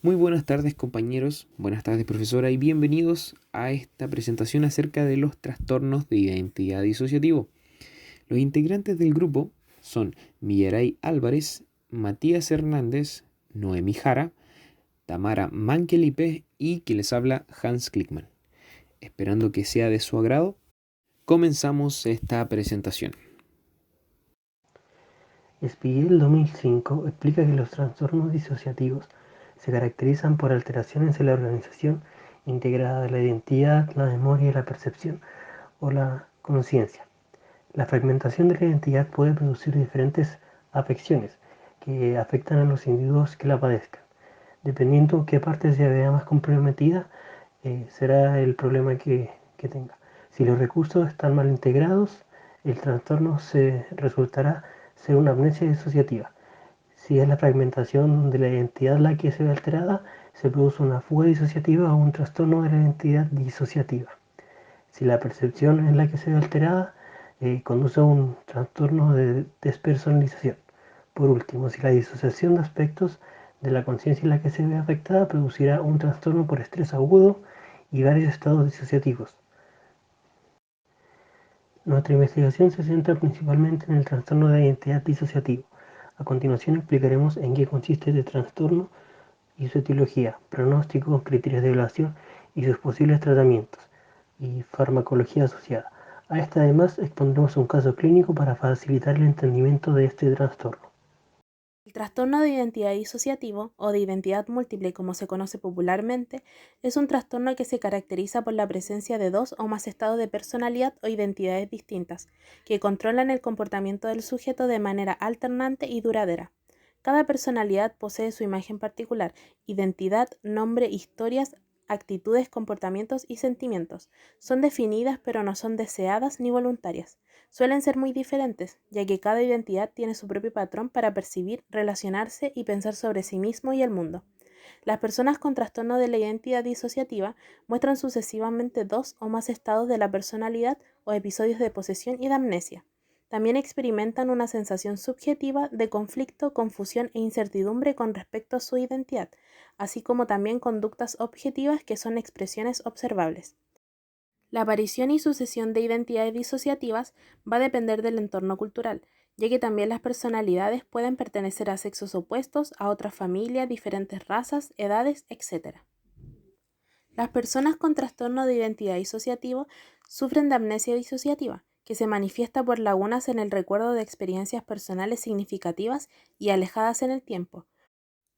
Muy buenas tardes compañeros, buenas tardes profesora y bienvenidos a esta presentación acerca de los trastornos de identidad disociativo. Los integrantes del grupo son Millaray Álvarez, Matías Hernández, Noemi Jara, Tamara Mankelipe y quien les habla Hans Klickman. Esperando que sea de su agrado, comenzamos esta presentación. Spiegel 2005 explica que los trastornos disociativos se caracterizan por alteraciones en la organización integrada de la identidad, la memoria, la percepción o la conciencia. La fragmentación de la identidad puede producir diferentes afecciones que afectan a los individuos que la padezcan. Dependiendo qué parte se vea más comprometida, será el problema que tenga. Si los recursos están mal integrados, el trastorno resultará ser una amnesia disociativa. Si es la fragmentación de la identidad la que se ve alterada, se produce una fuga disociativa o un trastorno de la identidad disociativa. Si la percepción es la que se ve alterada, conduce a un trastorno de despersonalización. Por último, si la disociación de aspectos de la conciencia en la que se ve afectada producirá un trastorno por estrés agudo y varios estados disociativos. Nuestra investigación se centra principalmente en el trastorno de identidad disociativo. A continuación explicaremos en qué consiste este trastorno y su etiología, pronóstico, criterios de evaluación y sus posibles tratamientos, y farmacología asociada. A esta además expondremos un caso clínico para facilitar el entendimiento de este trastorno. El trastorno de identidad disociativo, o de identidad múltiple como se conoce popularmente, es un trastorno que se caracteriza por la presencia de dos o más estados de personalidad o identidades distintas, que controlan el comportamiento del sujeto de manera alternante y duradera. Cada personalidad posee su imagen particular, identidad, nombre, historias, actitudes, comportamientos y sentimientos. Son definidas pero no son deseadas ni voluntarias. Suelen ser muy diferentes, ya que cada identidad tiene su propio patrón para percibir, relacionarse y pensar sobre sí mismo y el mundo. Las personas con trastorno de la identidad disociativa muestran sucesivamente dos o más estados de la personalidad o episodios de posesión y de amnesia. También experimentan una sensación subjetiva de conflicto, confusión e incertidumbre con respecto a su identidad, así como también conductas objetivas que son expresiones observables. La aparición y sucesión de identidades disociativas va a depender del entorno cultural, ya que también las personalidades pueden pertenecer a sexos opuestos, a otras familias, diferentes razas, edades, etc. Las personas con trastorno de identidad disociativo sufren de amnesia disociativa, que se manifiesta por lagunas en el recuerdo de experiencias personales significativas y alejadas en el tiempo,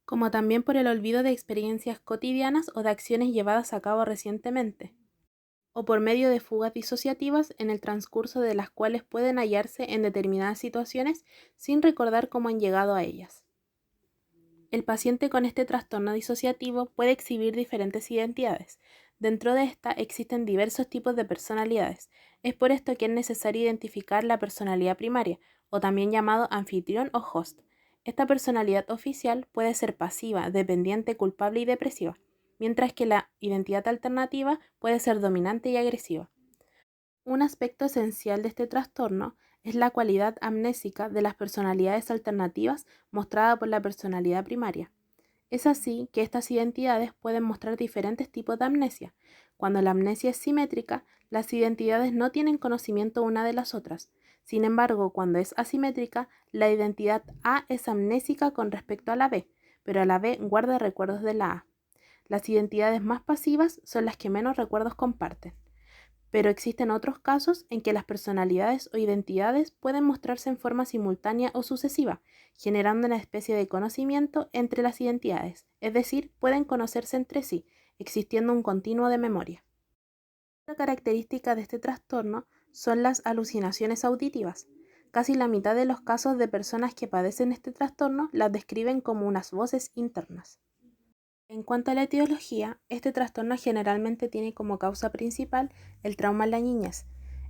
como también por el olvido de experiencias cotidianas o de acciones llevadas a cabo recientemente, o por medio de fugas disociativas en el transcurso de las cuales pueden hallarse en determinadas situaciones sin recordar cómo han llegado a ellas. El paciente con este trastorno disociativo puede exhibir diferentes identidades. Dentro de esta existen diversos tipos de personalidades. Es por esto que es necesario identificar la personalidad primaria, o también llamado anfitrión o host. Esta personalidad oficial puede ser pasiva, dependiente, culpable y depresiva, mientras que la identidad alternativa puede ser dominante y agresiva. Un aspecto esencial de este trastorno es la cualidad amnésica de las personalidades alternativas mostrada por la personalidad primaria. Es así que estas identidades pueden mostrar diferentes tipos de amnesia. Cuando la amnesia es simétrica, las identidades no tienen conocimiento una de las otras. Sin embargo, cuando es asimétrica, la identidad A es amnésica con respecto a la B, pero la B guarda recuerdos de la A. Las identidades más pasivas son las que menos recuerdos comparten. Pero existen otros casos en que las personalidades o identidades pueden mostrarse en forma simultánea o sucesiva, generando una especie de conocimiento entre las identidades, es decir, pueden conocerse entre sí, existiendo un continuo de memoria. Otra característica de este trastorno son las alucinaciones auditivas. Casi la mitad de los casos de personas que padecen este trastorno las describen como unas voces internas. En cuanto a la etiología, este trastorno generalmente tiene como causa principal el trauma en la niñez.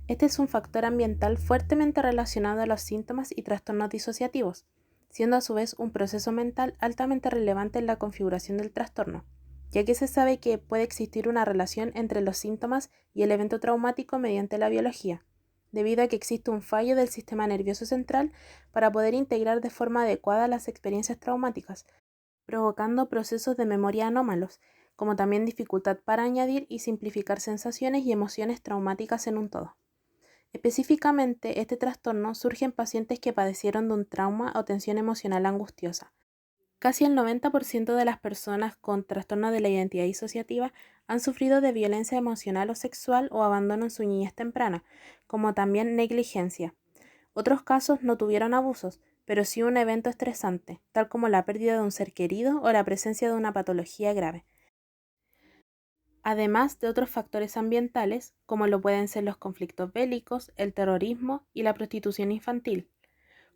Este es un factor ambiental fuertemente relacionado a los síntomas y trastornos disociativos, siendo a su vez un proceso mental altamente relevante en la configuración del trastorno, ya que se sabe que puede existir una relación entre los síntomas y el evento traumático mediante la biología, debido a que existe un fallo del sistema nervioso central para poder integrar de forma adecuada las experiencias traumáticas, provocando procesos de memoria anómalos, como también dificultad para añadir y simplificar sensaciones y emociones traumáticas en un todo. Específicamente, este trastorno surge en pacientes que padecieron de un trauma o tensión emocional angustiosa. Casi el 90% de las personas con trastorno de la identidad disociativa han sufrido de violencia emocional o sexual o abandono en su niñez temprana, como también negligencia. Otros casos no tuvieron abusos, pero sí un evento estresante, tal como la pérdida de un ser querido o la presencia de una patología grave. Además de otros factores ambientales, como lo pueden ser los conflictos bélicos, el terrorismo y la prostitución infantil.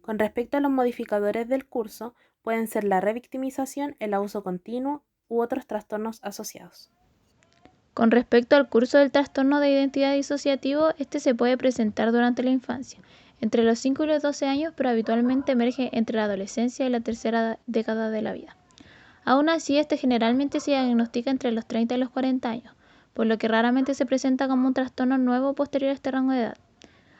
Con respecto a los modificadores del curso, pueden ser la revictimización, el abuso continuo u otros trastornos asociados. Con respecto al curso del trastorno de identidad disociativo, este se puede presentar durante la infancia, entre los 5 y los 12 años, pero habitualmente emerge entre la adolescencia y la tercera década de la vida. Aún así, este generalmente se diagnostica entre los 30 y los 40 años, por lo que raramente se presenta como un trastorno nuevo posterior a este rango de edad,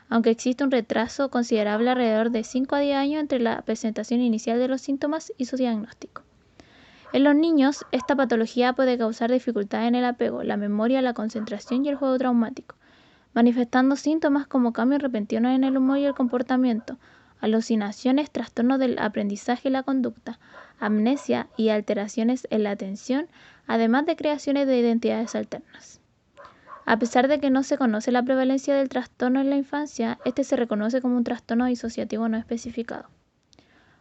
aunque existe un retraso considerable alrededor de 5 a 10 años entre la presentación inicial de los síntomas y su diagnóstico. En los niños, esta patología puede causar dificultades en el apego, la memoria, la concentración y el juego traumático, manifestando síntomas como cambios repentinos en el humor y el comportamiento, alucinaciones, trastornos del aprendizaje y la conducta, amnesia y alteraciones en la atención, además de creaciones de identidades alternas. A pesar de que no se conoce la prevalencia del trastorno en la infancia, este se reconoce como un trastorno disociativo no especificado.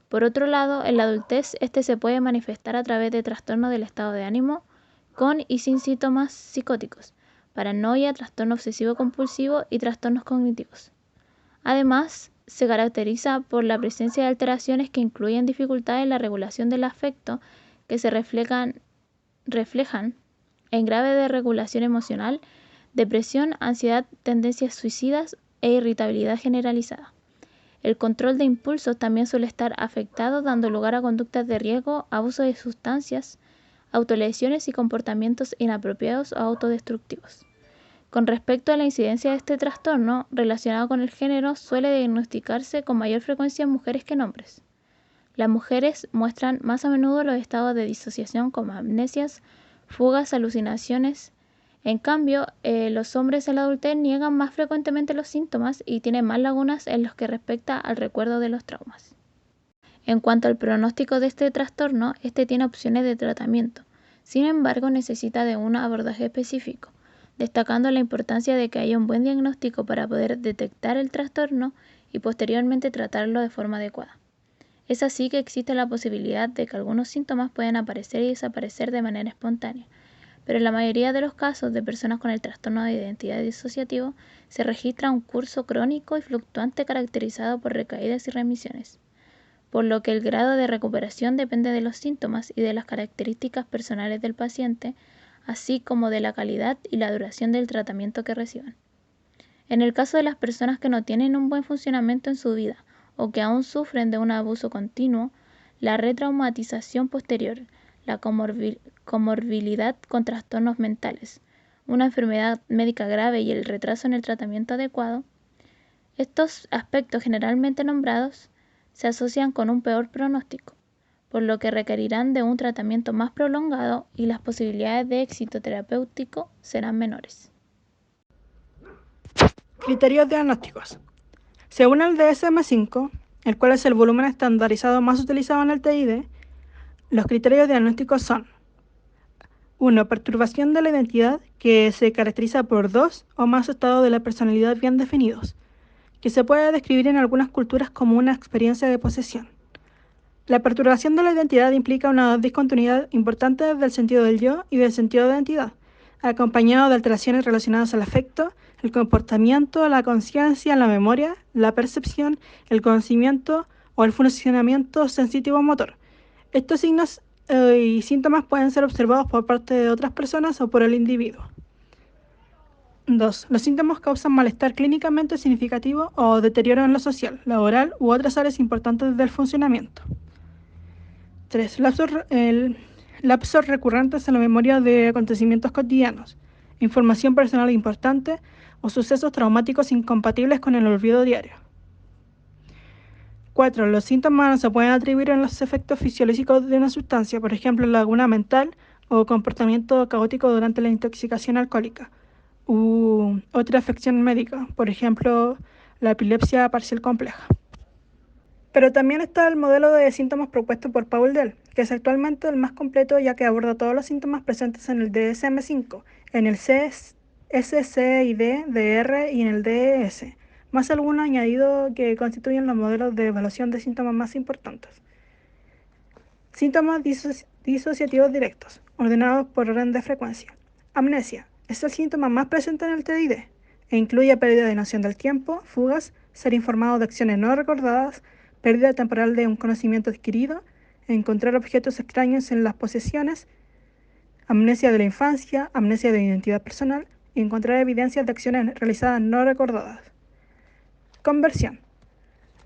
Por otro lado, en la adultez, este se puede manifestar a través de trastornos del estado de ánimo, con y sin síntomas psicóticos, paranoia, trastorno obsesivo-compulsivo y trastornos cognitivos. Además, se caracteriza por la presencia de alteraciones que incluyen dificultades en la regulación del afecto que se reflejan en grave desregulación emocional, depresión, ansiedad, tendencias suicidas e irritabilidad generalizada. El control de impulsos también suele estar afectado, dando lugar a conductas de riesgo, abuso de sustancias, autolesiones y comportamientos inapropiados o autodestructivos. Con respecto a la incidencia de este trastorno relacionado con el género, suele diagnosticarse con mayor frecuencia en mujeres que en hombres. Las mujeres muestran más a menudo los estados de disociación como amnesias, fugas, alucinaciones. En cambio, los hombres en la adultez niegan más frecuentemente los síntomas y tienen más lagunas en lo que respecta al recuerdo de los traumas. En cuanto al pronóstico de este trastorno, este tiene opciones de tratamiento. Sin embargo, necesita de un abordaje específico, destacando la importancia de que haya un buen diagnóstico para poder detectar el trastorno y posteriormente tratarlo de forma adecuada. Es así que existe la posibilidad de que algunos síntomas puedan aparecer y desaparecer de manera espontánea, pero en la mayoría de los casos de personas con el trastorno de identidad disociativo se registra un curso crónico y fluctuante caracterizado por recaídas y remisiones, por lo que el grado de recuperación depende de los síntomas y de las características personales del paciente, así como de la calidad y la duración del tratamiento que reciban. En el caso de las personas que no tienen un buen funcionamiento en su vida o que aún sufren de un abuso continuo, la retraumatización posterior, la comorbilidad con trastornos mentales, una enfermedad médica grave y el retraso en el tratamiento adecuado, estos aspectos generalmente nombrados se asocian con un peor pronóstico, por lo que requerirán de un tratamiento más prolongado y las posibilidades de éxito terapéutico serán menores. Criterios diagnósticos. Según el DSM-5, el cual es el volumen estandarizado más utilizado en el TID, los criterios diagnósticos son: 1. Perturbación de la identidad, que se caracteriza por 2 o más estados de la personalidad bien definidos, que se puede describir en algunas culturas como una experiencia de posesión. La perturbación de la identidad implica una discontinuidad importante del sentido del yo y del sentido de identidad, acompañado de alteraciones relacionadas al afecto, el comportamiento, la conciencia, la memoria, la percepción, el conocimiento o el funcionamiento sensitivo-motor. Estos signos y síntomas pueden ser observados por parte de otras personas o por el individuo. 2. Los síntomas causan malestar clínicamente significativo o deterioro en lo social, laboral u otras áreas importantes del funcionamiento. 3. Lapsos recurrentes en la memoria de acontecimientos cotidianos, información personal importante o sucesos traumáticos incompatibles con el olvido diario. 4. Los síntomas no se pueden atribuir a los efectos fisiológicos de una sustancia, por ejemplo, laguna mental o comportamiento caótico durante la intoxicación alcohólica u otra afección médica, por ejemplo, la epilepsia parcial compleja. Pero también está el modelo de síntomas propuesto por Paul Dell, que es actualmente el más completo ya que aborda todos los síntomas presentes en el DSM-5, en el SCID, DR y en el DES, más algunos añadidos que constituyen los modelos de evaluación de síntomas más importantes. Síntomas disociativos directos, ordenados por orden de frecuencia. Amnesia es el síntoma más presente en el TDID e incluye pérdida de noción del tiempo, fugas, ser informado de acciones no recordadas, pérdida temporal de un conocimiento adquirido, encontrar objetos extraños en las posesiones, amnesia de la infancia, amnesia de identidad personal y encontrar evidencias de acciones realizadas no recordadas. Conversión,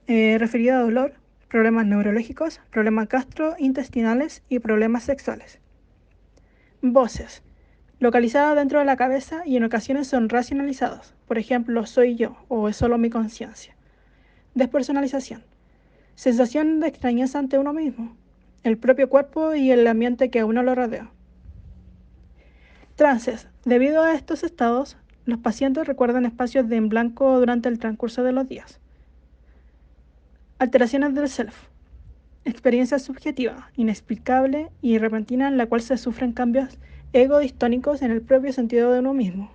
referida a dolor, problemas neurológicos, problemas gastrointestinales y problemas sexuales. Voces, localizadas dentro de la cabeza y en ocasiones son racionalizados, por ejemplo, soy yo o es solo mi conciencia. Despersonalización, sensación de extrañeza ante uno mismo, el propio cuerpo y el ambiente que a uno lo rodea. Trances, debido a estos estados, los pacientes recuerdan espacios en blanco durante el transcurso de los días. Alteraciones del self, experiencia subjetiva, inexplicable y repentina en la cual se sufren cambios ego-distónicos en el propio sentido de uno mismo.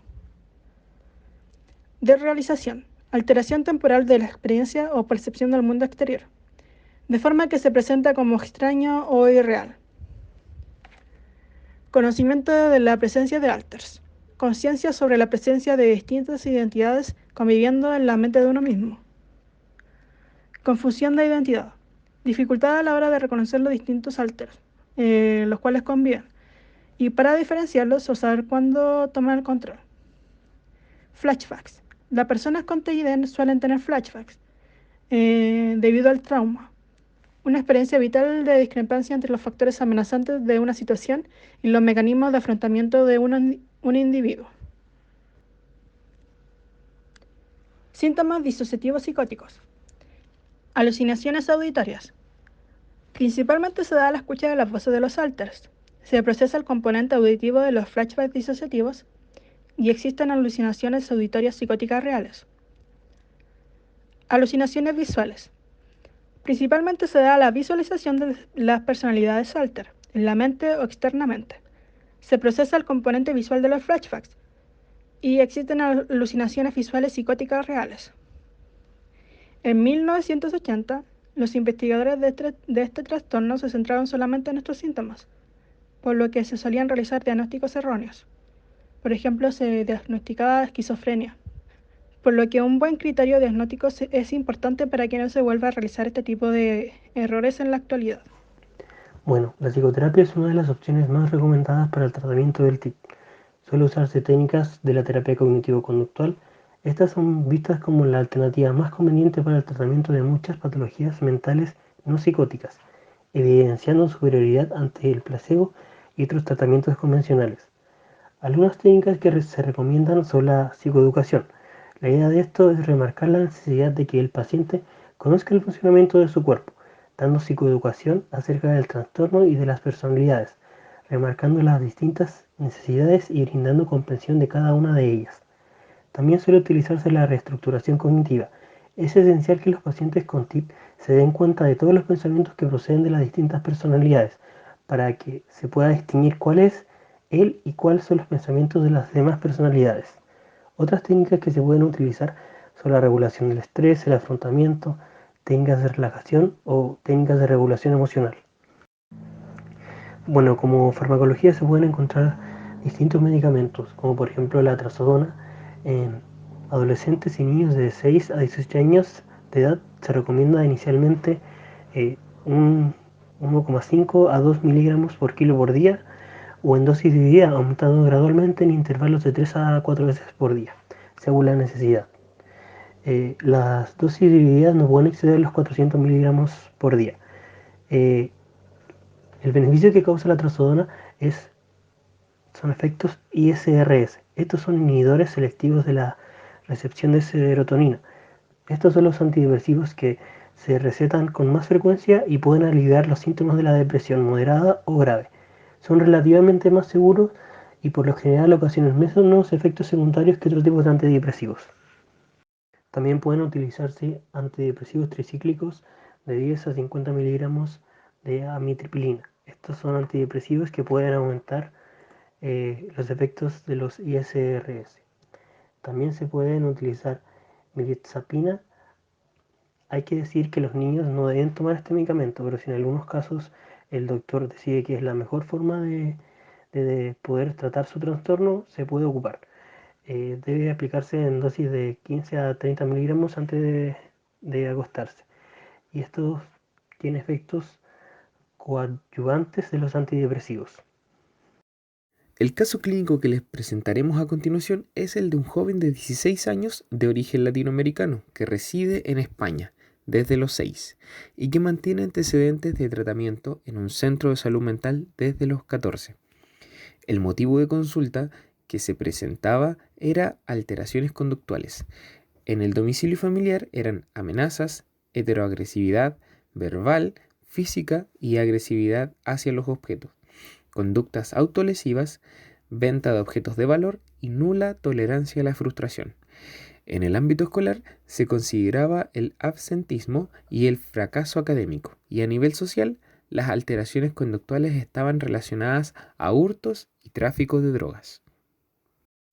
Desrealización, alteración temporal de la experiencia o percepción del mundo exterior, de forma que se presenta como extraño o irreal. Conocimiento de la presencia de alters, conciencia sobre la presencia de distintas identidades conviviendo en la mente de uno mismo. Confusión de identidad, dificultad a la hora de reconocer los distintos alters, los cuales conviven, y para diferenciarlos o saber cuándo tomar el control. Flashbacks, las personas con TID suelen tener flashbacks debido al trauma, una experiencia vital de discrepancia entre los factores amenazantes de una situación y los mecanismos de afrontamiento de un individuo. Síntomas disociativos psicóticos. Alucinaciones auditorias. Principalmente se da a la escucha de las voces de los alters. Se procesa el componente auditivo de los flashbacks disociativos y existen alucinaciones auditorias psicóticas reales. Alucinaciones visuales. Principalmente se da la visualización de las personalidades alter, en la mente o externamente. Se procesa el componente visual de los flashbacks y existen alucinaciones visuales psicóticas reales. En 1980, los investigadores de este trastorno se centraron solamente en estos síntomas, por lo que se solían realizar diagnósticos erróneos. Por ejemplo, se diagnosticaba esquizofrenia, por lo que un buen criterio diagnóstico es importante para que no se vuelva a realizar este tipo de errores en la actualidad. Bueno, la psicoterapia es una de las opciones más recomendadas para el tratamiento del TIC. Suele usarse técnicas de la terapia cognitivo-conductual. Estas son vistas como la alternativa más conveniente para el tratamiento de muchas patologías mentales no psicóticas, evidenciando superioridad ante el placebo y otros tratamientos convencionales. Algunas técnicas que se recomiendan son la psicoeducación. La idea de esto es remarcar la necesidad de que el paciente conozca el funcionamiento de su cuerpo, dando psicoeducación acerca del trastorno y de las personalidades, remarcando las distintas necesidades y brindando comprensión de cada una de ellas. También suele utilizarse la reestructuración cognitiva. Es esencial que los pacientes con TIC se den cuenta de todos los pensamientos que proceden de las distintas personalidades, para que se pueda distinguir cuál es él y cuáles son los pensamientos de las demás personalidades. Otras técnicas que se pueden utilizar son la regulación del estrés, el afrontamiento, técnicas de relajación o técnicas de regulación emocional. Bueno, como farmacología se pueden encontrar distintos medicamentos, como por ejemplo la trazodona. En adolescentes y niños de 6 a 18 años de edad se recomienda inicialmente 1,5 a 2 miligramos por kilo por día, o en dosis dividida, aumentando gradualmente en intervalos de 3 a 4 veces por día, según la necesidad. Las dosis divididas no pueden exceder los 400 miligramos por día. El beneficio que causa la trazodona son efectos ISRS. Estos son inhibidores selectivos de la recepción de serotonina. Estos son los antidepresivos que Se recetan con más frecuencia y pueden aliviar los síntomas de la depresión moderada o grave. Son relativamente más seguros y por lo general ocasionan menos efectos secundarios que otros tipos de antidepresivos. También pueden utilizarse antidepresivos tricíclicos de 10 a 50 miligramos de amitriptilina. Estos son antidepresivos que pueden aumentar los efectos de los ISRS. También se pueden utilizar mirtazapina. Hay que decir que los niños no deben tomar este medicamento, pero si en algunos casos el doctor decide que es la mejor forma de poder tratar su trastorno, se puede ocupar. Debe aplicarse en dosis de 15 a 30 miligramos antes de acostarse. Y esto tiene efectos coadyuvantes de los antidepresivos. El caso clínico que les presentaremos a continuación es el de un joven de 16 años de origen latinoamericano que reside en España desde los 6 y que mantiene antecedentes de tratamiento en un centro de salud mental desde los 14. El motivo de consulta que se presentaba era alteraciones conductuales. En el domicilio familiar eran amenazas, heteroagresividad verbal, física y agresividad hacia los objetos, conductas autolesivas, venta de objetos de valor y nula tolerancia a la frustración. En el ámbito escolar se consideraba el absentismo y el fracaso académico, y a nivel social las alteraciones conductuales estaban relacionadas a hurtos y tráfico de drogas.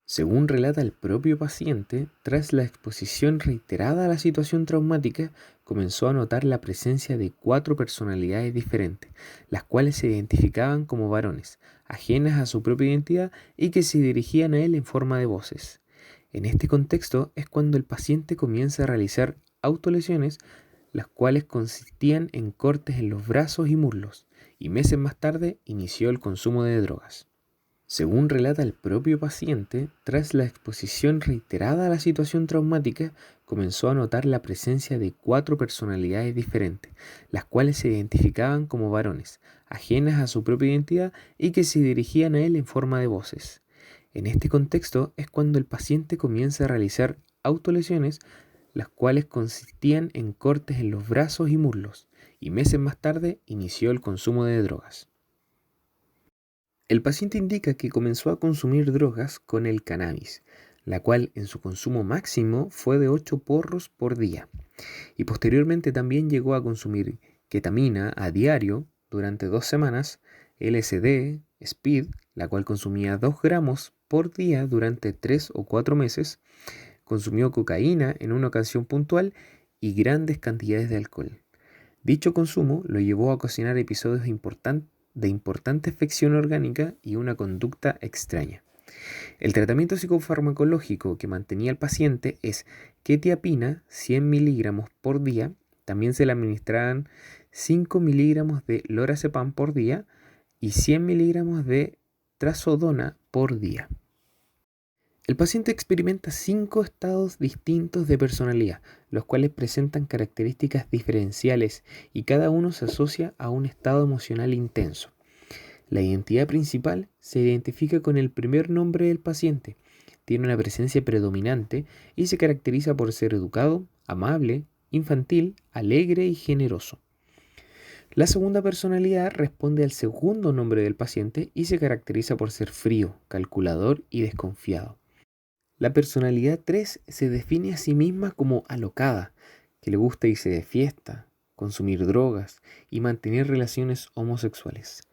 Según relata el propio paciente, tras la exposición reiterada a la situación traumática, comenzó a notar la presencia de 4 personalidades diferentes, las cuales se identificaban como varones, ajenas a su propia identidad y que se dirigían a él en forma de voces. En este contexto es cuando el paciente comienza a realizar autolesiones, las cuales consistían en cortes en los brazos y muslos, y meses más tarde inició el consumo de drogas. Según relata el propio paciente, tras la exposición reiterada a la situación traumática, comenzó a notar la presencia de 4 personalidades diferentes, las cuales se identificaban como varones, ajenas a su propia identidad y que se dirigían a él en forma de voces. En este contexto es cuando el paciente comienza a realizar autolesiones, las cuales consistían en cortes en los brazos y muslos, y meses más tarde inició el consumo de drogas. El paciente indica que comenzó a consumir drogas con el cannabis, la cual en su consumo máximo fue de 8 porros por día, y posteriormente también llegó a consumir ketamina a diario durante 2 semanas, LSD, speed, la cual consumía 2 gramos por día durante 3 o 4 meses, consumió cocaína en una ocasión puntual y grandes cantidades de alcohol. Dicho consumo lo llevó a ocasionar episodios de importante afección orgánica y una conducta extraña. El tratamiento psicofarmacológico que mantenía el paciente es quetiapina 100 miligramos por día. También se le administraban 5 miligramos de lorazepam por día y 100 miligramos de trazodona por día. El paciente experimenta 5 estados distintos de personalidad, los cuales presentan características diferenciales y cada uno se asocia a un estado emocional intenso. La identidad principal se identifica con el primer nombre del paciente, tiene una presencia predominante y se caracteriza por ser educado, amable, infantil, alegre y generoso. La segunda personalidad responde al segundo nombre del paciente y se caracteriza por ser frío, calculador y desconfiado. La personalidad 3 se define a sí misma como alocada, que le gusta irse de fiesta, consumir drogas y mantener relaciones homosexuales.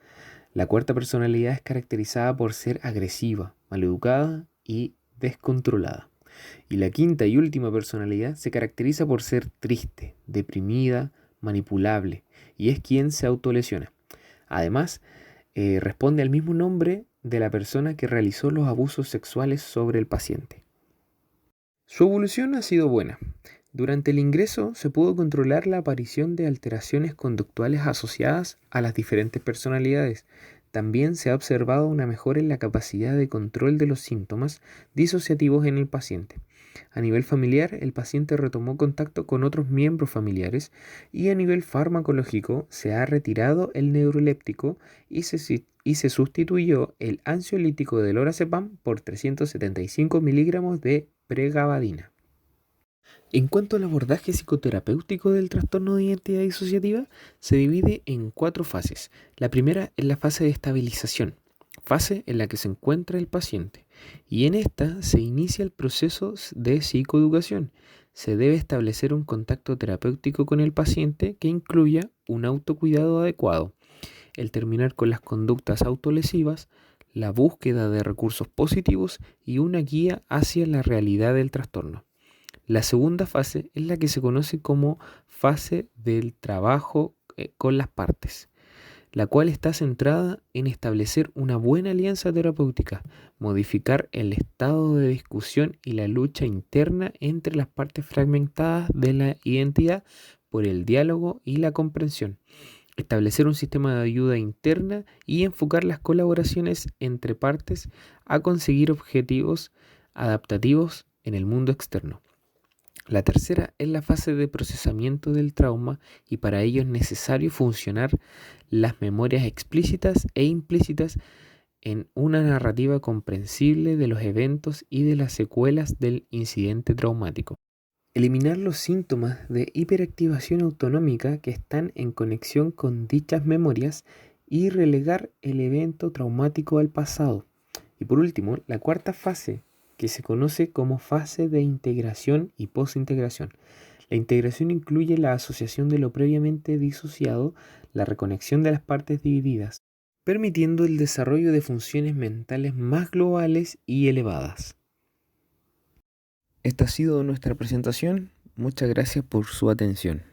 La cuarta personalidad es caracterizada por ser agresiva, maleducada y descontrolada. Y la quinta y última personalidad se caracteriza por ser triste, deprimida, manipulable y es quien se autolesiona. Además, responde al mismo nombre de la persona que realizó los abusos sexuales sobre el paciente. Su evolución ha sido buena. Durante el ingreso se pudo controlar la aparición de alteraciones conductuales asociadas a las diferentes personalidades. También se ha observado una mejora en la capacidad de control de los síntomas disociativos en el paciente. A nivel familiar, el paciente retomó contacto con otros miembros familiares y a nivel farmacológico se ha retirado el neuroléptico y se sustituyó el ansiolítico de lorazepam por 375 miligramos de pregabadina. En cuanto al abordaje psicoterapéutico del trastorno de identidad disociativa, se divide en 4 fases. La primera es la fase de estabilización, fase en la que se encuentra el paciente, y en esta se inicia el proceso de psicoeducación. Se debe establecer un contacto terapéutico con el paciente que incluya un autocuidado adecuado, el terminar con las conductas autolesivas, la búsqueda de recursos positivos y una guía hacia la realidad del trastorno. La segunda fase es la que se conoce como fase del trabajo con las partes, la cual está centrada en establecer una buena alianza terapéutica, modificar el estado de discusión y la lucha interna entre las partes fragmentadas de la identidad por el diálogo y la comprensión, establecer un sistema de ayuda interna y enfocar las colaboraciones entre partes a conseguir objetivos adaptativos en el mundo externo. La tercera es la fase de procesamiento del trauma y para ello es necesario funcionar las memorias explícitas e implícitas en una narrativa comprensible de los eventos y de las secuelas del incidente traumático. Eliminar los síntomas de hiperactivación autonómica que están en conexión con dichas memorias y relegar el evento traumático al pasado. Y por último, la cuarta fase, que se conoce como fase de integración y posintegración. La integración incluye la asociación de lo previamente disociado, la reconexión de las partes divididas, permitiendo el desarrollo de funciones mentales más globales y elevadas. Esta ha sido nuestra presentación. Muchas gracias por su atención.